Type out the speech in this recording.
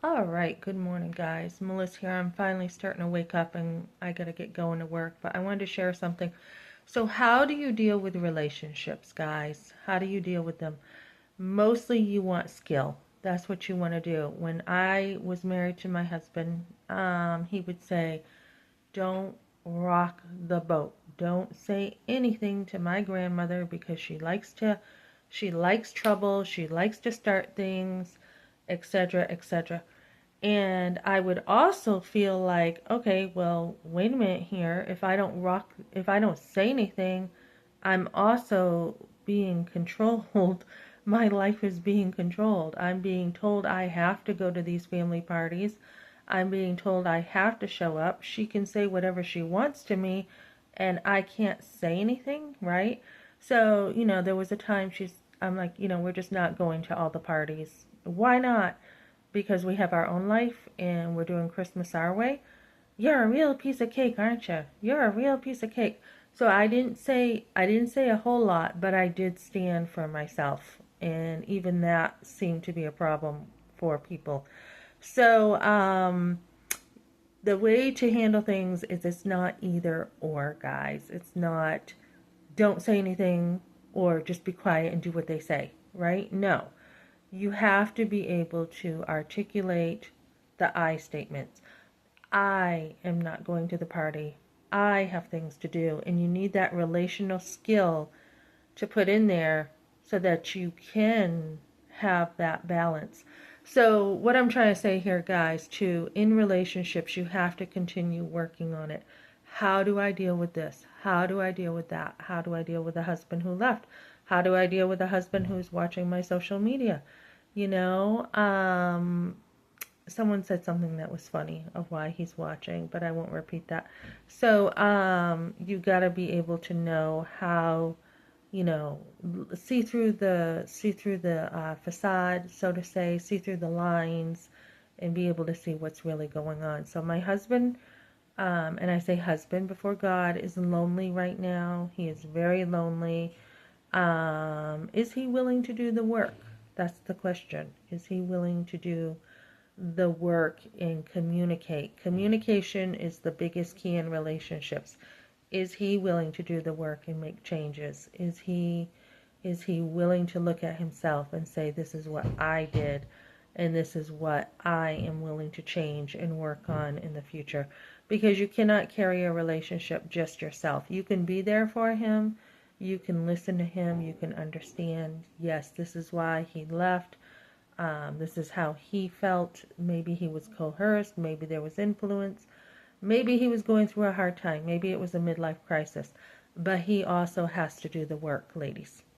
All right, good morning, guys. Melissa here. I'm finally starting to wake up and I gotta get going to work, but I wanted to share something. So, how do you deal with relationships, guys? How do you deal with them? Mostly, you want skill. That's what you want to do. When I was married to my husband, he would say, "Don't rock the boat. Don't say anything to my grandmother because she likes trouble. She likes to start things, etc., etc." And I would also feel like, okay, well, wait a minute here. If I don't say anything, I'm also being controlled. My life is being controlled. I'm being told I have to go to these family parties. I'm being told I have to show up. She can say whatever she wants to me, and I can't say anything, right? So, there was a time I'm like, we're just not going to all the parties. Why not? Because we have our own life and we're doing Christmas our way. You're a real piece of cake, aren't you? You're a real piece of cake. So I didn't say a whole lot, but I did stand for myself, and even that seemed to be a problem for people. So the way to handle things is it's not either or, guys. It's not don't say anything or just be quiet and do what they say, right? No. You have to be able to articulate the I statements. I am not going to the party. I have things to do. And you need that relational skill to put in there so that you can have that balance. So, what I'm trying to say here, guys, too, in relationships, you have to continue working on it. How do I deal with this? How do I deal with that? How do I deal with a husband who left? How do I deal with a husband who's watching my social media? You know, someone said something that was funny of why he's watching, but I won't repeat that. So, you got to be able to know how, you know, see through the facade, so to say, see through the lines, and be able to see what's really going on. So my husband, and I say husband before God, is lonely right now. He is very lonely. Is he willing to do the work? That's the question. Is he willing to do the work and communicate? Communication is the biggest key in relationships. Is he willing to do the work and make changes? Is he willing to look at himself and say, this is what I did and this is what I am willing to change and work on in the future? Because you cannot carry a relationship just yourself. You can be there for him, you can listen to him, you can understand, yes, this is why he left. This is how he felt. Maybe he was coerced, maybe there was influence. Maybe he was going through a hard time. Maybe it was a midlife crisis. But he also has to do the work, ladies.